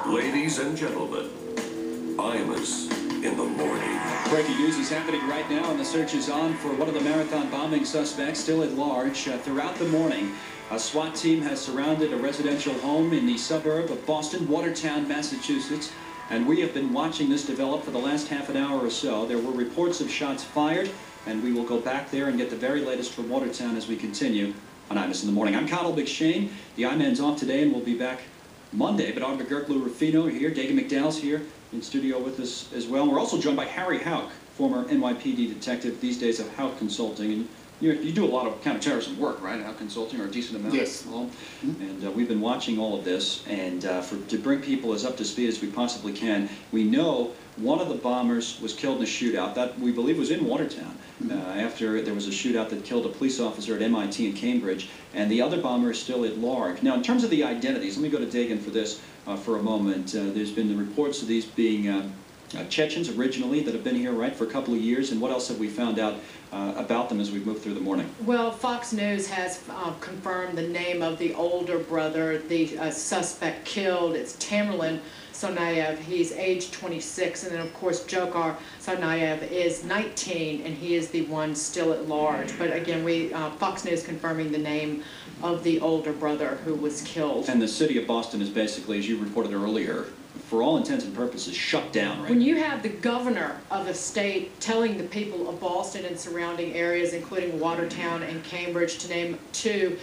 Ladies and gentlemen, Imus in the morning. Breaking news is happening right now, and the search is on for one of the marathon bombing suspects still at large. Throughout the morning, a SWAT team has surrounded a residential home in the suburb of Boston, Watertown, Massachusetts. And we have been watching this develop for the last half an hour or so. There were reports of shots fired, and we will go back there and get the very latest from Watertown as we continue on Imus in the morning. I'm Connell McShane. The I-Man's off today, and we'll be back Monday. But Autumn McGurk, Lou Rufino here. Dagan McDowell's here in studio with us as well. We're also joined by Harry Houck, former NYPD detective, these days of Houck Consulting. And you do a lot of counterterrorism work, right? Houck Consulting, or a decent amount. Yes. And we've been watching all of this, and to bring people as up to speed as we possibly can, we know one of the bombers was killed in a shootout that we believe was in Watertown after there was a shootout that killed a police officer at MIT in Cambridge, and the other bomber is still at large. Now, in terms of the identities, let me go to Dagan for this for a moment. There's been the reports of these being Chechens originally that have been here, right, for a couple of years, and what else have we found out about them as we've moved through the morning? Well, Fox News has confirmed the name of the older brother, the suspect killed. It's Tamerlan Tsarnaev. He's age 26, and then of course Dzhokhar Tsarnaev is 19, and he is the one still at large. But again, Fox News confirming the name of the older brother who was killed. And the city of Boston is basically, as you reported earlier, for all intents and purposes, shut down, right? When you have the governor of a state telling the people of Boston and surrounding areas, including Watertown and Cambridge, to name two,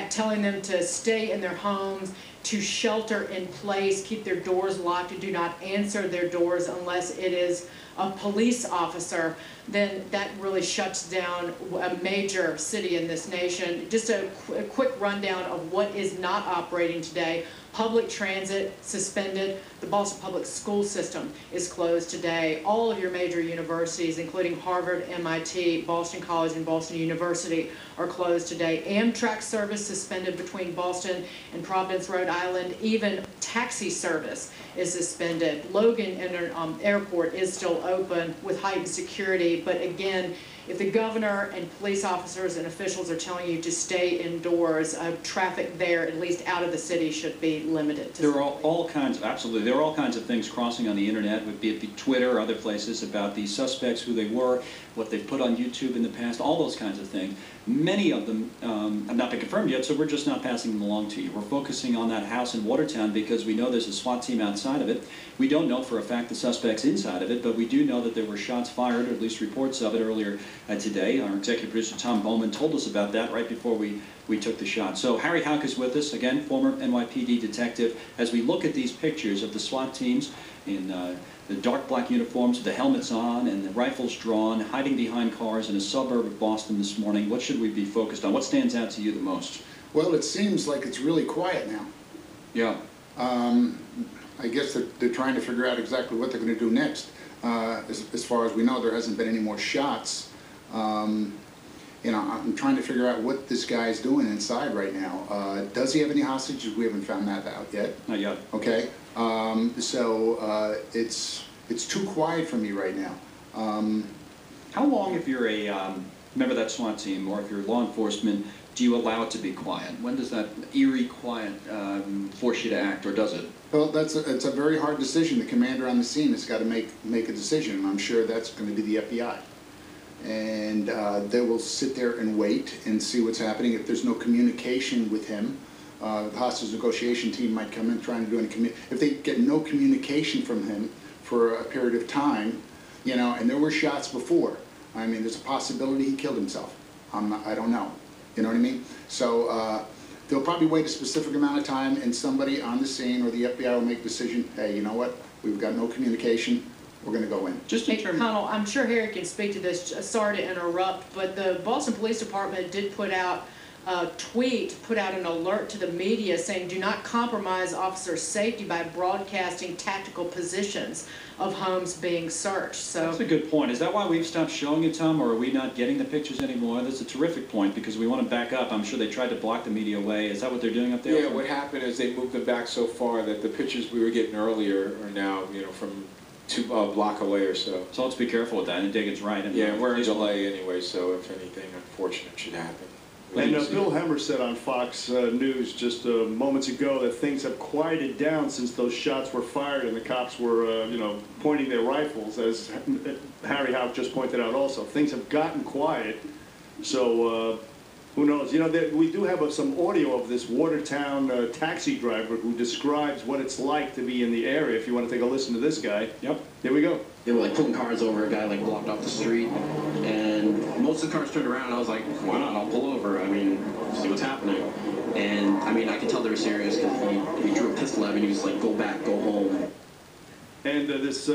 telling them to stay in their homes, to shelter in place, keep their doors locked, and do not answer their doors unless it is a police officer, then that really shuts down a major city in this nation. Just a quick rundown of what is not operating today. Public transit suspended. The Boston public school system is closed today. All of your major universities, including Harvard, MIT, Boston College, and Boston University, are closed today. Amtrak service suspended between Boston and Providence, Rhode Island. Even taxi service is suspended. Logan Airport is still open with heightened security, but again, if the governor and police officers and officials are telling you to stay indoors, traffic there, at least out of the city, should be limited. There are all kinds of, absolutely, there are all kinds of things crossing on the internet, be it Twitter or other places, about these suspects, who they were, what they've put on YouTube in the past, all those kinds of things. Many of them have not been confirmed yet, so we're just not passing them along to you. We're focusing on that house in Watertown because we know there's a SWAT team outside of it. We don't know for a fact the suspect's inside of it, but we do know that there were shots fired, or at least reports of it earlier today. Our executive producer, Tom Bowman, told us about that right before we took the shot. So Harry Houck is with us, again, former NYPD detective, as we look at these pictures of the SWAT teams in the dark black uniforms with the helmets on and the rifles drawn, hiding behind cars in a suburb of Boston this morning. What should we be focused on? What stands out to you the most? Well, it seems like it's really quiet now. Yeah. I guess they're trying to figure out exactly what they're going to do next. As far as we know, there hasn't been any more shots. You know, I'm trying to figure out what this guy's doing inside right now. Does he have any hostages? We haven't found that out yet. Not yet. Okay. It's too quiet for me right now. How long, if you're a member of that SWAT team, or if you're law enforcement, do you allow it to be quiet? When does that eerie quiet force you to act, or does it? Well, it's a very hard decision. The commander on the scene has got to make a decision, and I'm sure that's going to be the FBI. And they will sit there and wait and see what's happening. If there's no communication with him, the hostage negotiation team might come in trying to do any if they get no communication from him for a period of time, you know, and there were shots before. I mean, there's a possibility he killed himself. I don't know. You know what I mean? So they'll probably wait a specific amount of time, and somebody on the scene or the FBI will make a decision, hey, you know what? We've got no communication. We're going to go in. Just in terms, Connell, I'm sure Harry can speak to this. Sorry to interrupt, but the Boston Police Department did put out a tweet, put out an alert to the media saying, do not compromise officer safety by broadcasting tactical positions of homes being searched. So that's a good point. Is that why we've stopped showing it, Tom, or are we not getting the pictures anymore? That's a terrific point, because we want to back up. I'm sure they tried to block the media away. Is that what they're doing up there? Yeah, what happened is they moved them back so far that the pictures we were getting earlier are now, you know, from a block away or so. So let's be careful with that, and Dagan's right. Yeah, we're in delay anyway, so if anything unfortunate should happen. And Bill Hemmer said on Fox News just moments ago that things have quieted down since those shots were fired and the cops were, pointing their rifles, as Harry Houck just pointed out also. Things have gotten quiet, so who knows? We do have some audio of this Watertown taxi driver who describes what it's like to be in the area, if you want to take a listen to this guy. Yep. Here we go. They were like pulling cars over, a guy like blocked off the street, and most of the cars turned around, and I was like, why not, I'll pull over, see what's happening. And I could tell they were serious because he drew a pistol at me and he was like, go back, go home. And this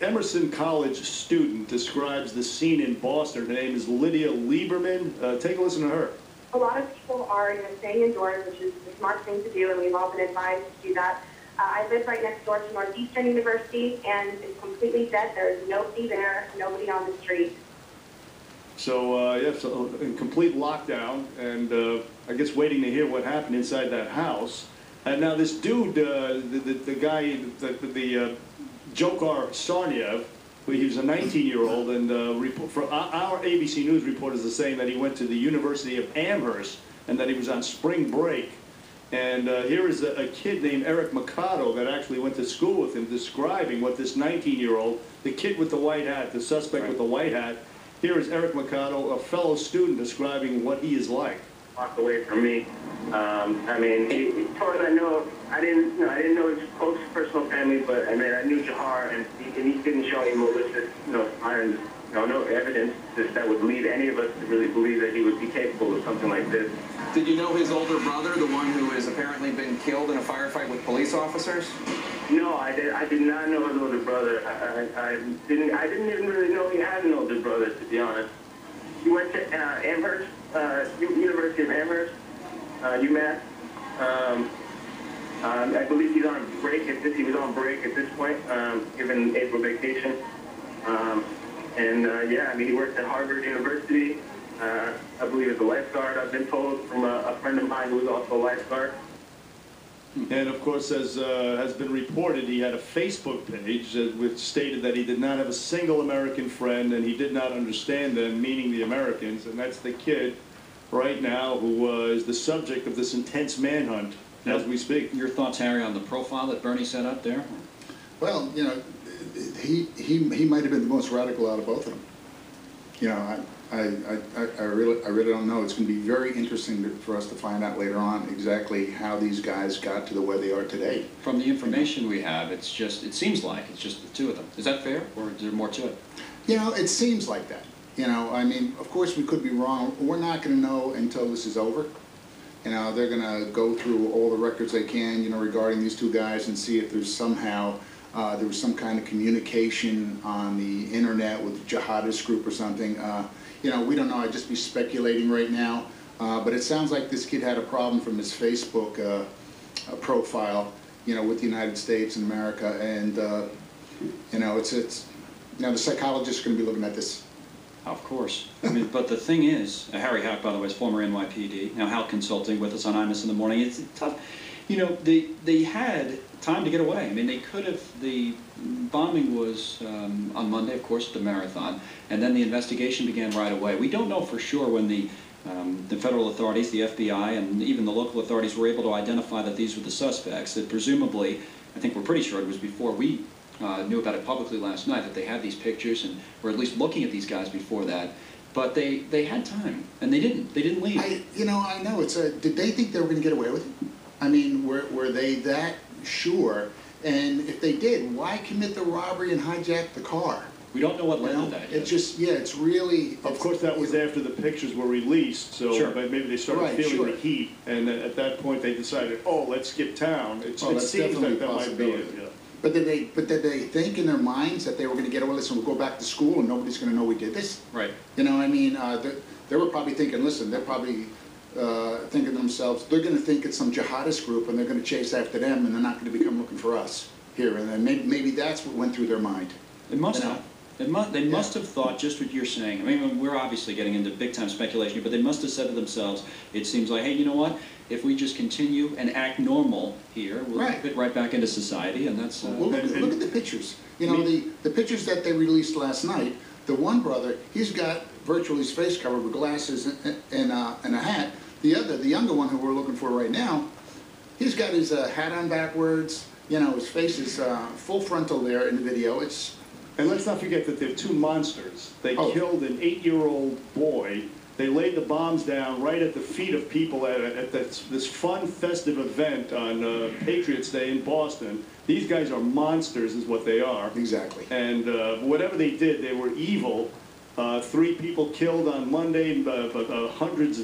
Emerson College student describes the scene in Boston. Her name is Lydia Lieberman. Take a listen to her. A lot of people are staying indoors, which is the smart thing to do, and we've all been advised to do that. I live right next door to Northeastern University, and it's completely dead. There's nobody there, nobody on the street. So, so in complete lockdown, and I guess waiting to hear what happened inside that house. And now this dude, the guy, the Dzhokhar Sarniev, he was a 19-year-old, and our ABC News reporters are saying that he went to the University of Amherst and that he was on spring break. And here is a kid named Eric Mikado that actually went to school with him, describing what this 19-year-old, the kid with the white hat, the suspect with the white hat, here is Eric Mikado, a fellow student, describing what he is like. Walked away from me. As far as I know, I didn't know his close personal family, but I knew Jahar, and he didn't show any malicious, signs, no evidence that would lead any of us to really believe that he would be capable of something like this. Did you know his older brother, the one who has apparently been killed in a firefight with police officers? No, I did not know his older brother. I didn't even really know he had an older brother, to be honest. He went to Amherst, University of Amherst, UMass. I believe he's on break. He was on break at this point, given April vacation. He worked at Harvard University. I believe as a lifeguard, I've been told from a friend of mine who was also a lifeguard. And of course, as has been reported, he had a Facebook page which stated that he did not have a single American friend and he did not understand them, meaning the Americans. And that's the kid right now who is the subject of this intense manhunt as we speak. Your thoughts, Harry, on the profile that Bernie set up there? Well, he might have been the most radical out of both of them. I really don't know. It's going to be very interesting for us to find out later on exactly how these guys got to the way they are today. From the information we have, it seems like it's just the two of them. Is that fair, or is there more to it? It seems like that. Of course we could be wrong. We're not going to know until this is over. They're going to go through all the records they can, regarding these two guys and see if there's somehow there was some kind of communication on the internet with a jihadist group or something. We don't know. I'd just be speculating right now. But it sounds like this kid had a problem from his Facebook profile, with the United States and America. And, the psychologists are going to be looking at this. Of course. But the thing is, Harry Houck, by the way, is former NYPD, now Houck Consulting with us on Imus in the morning. It's tough. They had time to get away. They could have, the bombing was on Monday, of course, at the Marathon, and then the investigation began right away. We don't know for sure when the federal authorities, the FBI, and even the local authorities were able to identify that these were the suspects. That presumably, I think we're pretty sure it was before we knew about it publicly last night, that they had these pictures and were at least looking at these guys before that. But they had time, and they didn't. They didn't leave. I know. Did they think they were going to get away with it? Were they that sure? And if they did, why commit the robbery and hijack the car? We don't know what led to that. It's just, it's really... Of course, that was after the pictures were released, so sure. Maybe they started feeling the heat, and at that point they decided, let's skip town. It seems like that might be it, yeah. But did they think in their minds that they were going to get away? Listen, we'll go back to school and nobody's going to know we did this? Right. They were probably thinking, listen, they're probably thinking to themselves, they're going to think it's some jihadist group and they're going to chase after them and they're not going to become looking for us here. And then maybe that's what went through their mind. It must have. They must have thought just what you're saying. We're obviously getting into big-time speculation, but they must have said to themselves, it seems like, hey, you know what? If we just continue and act normal here, we'll fit right back into society, and that's... Well, look at the pictures. The pictures that they released last night, The one brother, he's got virtually his face covered with glasses and a hat. The younger one who we're looking for right now, he's got his hat on backwards. You know, his face is full frontal there in the video. And let's not forget that they're two monsters. They Oh. killed an 8-year-old boy. They laid the bombs down right at the feet of people at this fun, festive event on Patriots Day in Boston. These guys are monsters, is what they are. Exactly. And whatever they did, they were evil. 3 people killed on Monday, but hundreds,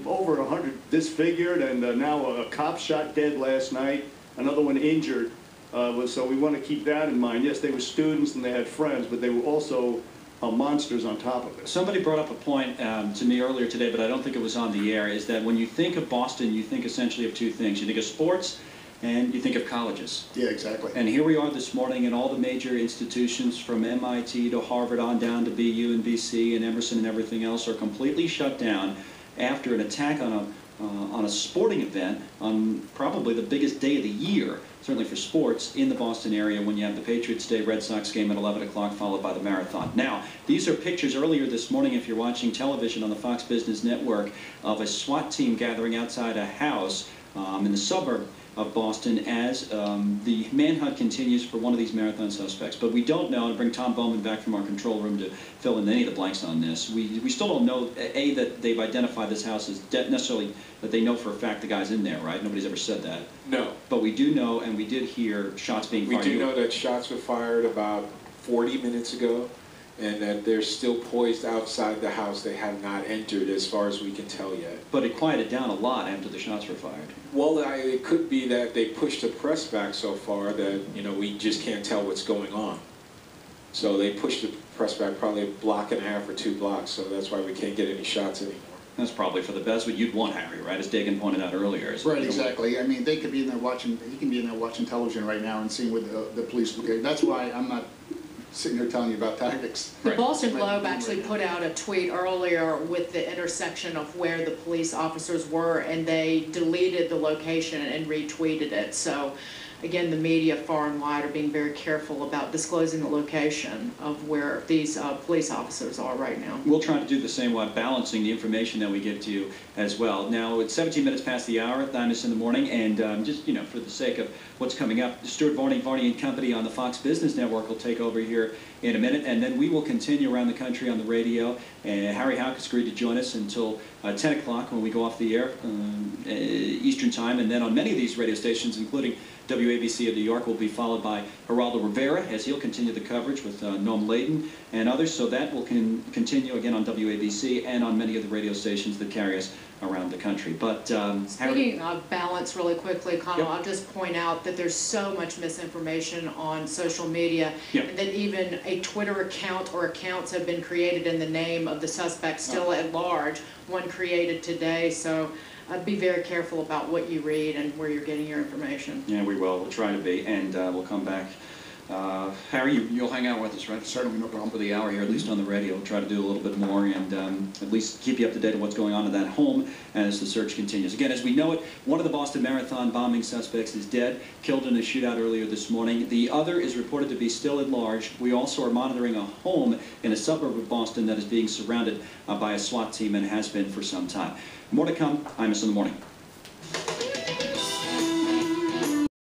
over 100 disfigured, and now a cop shot dead last night, another one injured. So we want to keep that in mind. Yes, they were students and they had friends, but they were also monsters on top of it. Somebody brought up a point to me earlier today, but I don't think it was on the air, is that when you think of Boston, you think essentially of two things. You think of sports and you think of colleges. Yeah, exactly. And here we are this morning, and all the major institutions from MIT to Harvard on down to BU and BC and Emerson and everything else are completely shut down after an attack on a sporting event on probably the biggest day of the year, certainly for sports, in the Boston area when you have the Patriots Day Red Sox game at 11 o'clock followed by the marathon. Now, these are pictures earlier this morning, if you're watching television on the Fox Business Network, of a SWAT team gathering outside a house in the suburb of Boston as the manhunt continues for one of these marathon suspects. But we don't know, and bring Tom Bowman back from our control room to fill in any of the blanks on this. We still don't know, A, that they've identified this house as necessarily that they know for a fact the guy's in there, right? Nobody's ever said that. No. But we do know, and we did hear shots being We fired. do know that shots were fired about 40 minutes ago, and that they're still poised outside the house. They have not entered, as far as we can tell yet. But it quieted down a lot after the shots were fired. Well, it could be that they pushed the press back so far that, you know, we just can't tell what's going on. So they pushed the press back probably a block and a half or 2 blocks, so that's why we can't get any shots anymore. That's probably for the best, but you'd want Harry, right? As Dagan pointed out earlier. Right, exactly. I mean, they could be in there watching, he can be in there watching television right now and seeing what the police, that's why I'm not sitting here telling you about tactics. The Boston Globe actually put out a tweet earlier with the intersection of where the police officers were, and they deleted the location and retweeted it. So, again, the media far and wide are being very careful about disclosing the location of where these police officers are right now. We'll try to do the same while balancing the information that we give to you as well. Now, it's 17 minutes past the hour at Imus in the morning, and just, you know, for the sake of what's coming up, Stuart Varney and Company on the Fox Business Network will take over here in a minute, and then we will continue around the country on the radio. Harry Houck has agreed to join us until 10 o'clock when we go off the air, Eastern Time, and then on many of these radio stations, including WABC of New York, will be followed by Geraldo Rivera, as he'll continue the coverage with Noam Layden and others. So that will continue again on WABC and on many of the radio stations that carry us around the country. But speaking of balance really quickly, Connell, Yep. I'll just point out that there's so much misinformation on social media, Yep. and that even a Twitter account or accounts have been created in the name of the suspect still at large, one created today. So be very careful about what you read and where you're getting your information. yeah, we will. We'll try to be, and we'll come back. Harry, you'll hang out with us, right? Certainly, no problem. For the hour here, at least on the radio. We'll try to do a little bit more and at least keep you up to date on what's going on in that home as the search continues. Again, as we know it, one of the Boston Marathon bombing suspects is dead, killed in a shootout earlier this morning. The other is reported to be still at large. We also are monitoring a home in a suburb of Boston that is being surrounded by a SWAT team and has been for some time. More to come. Imus in the morning.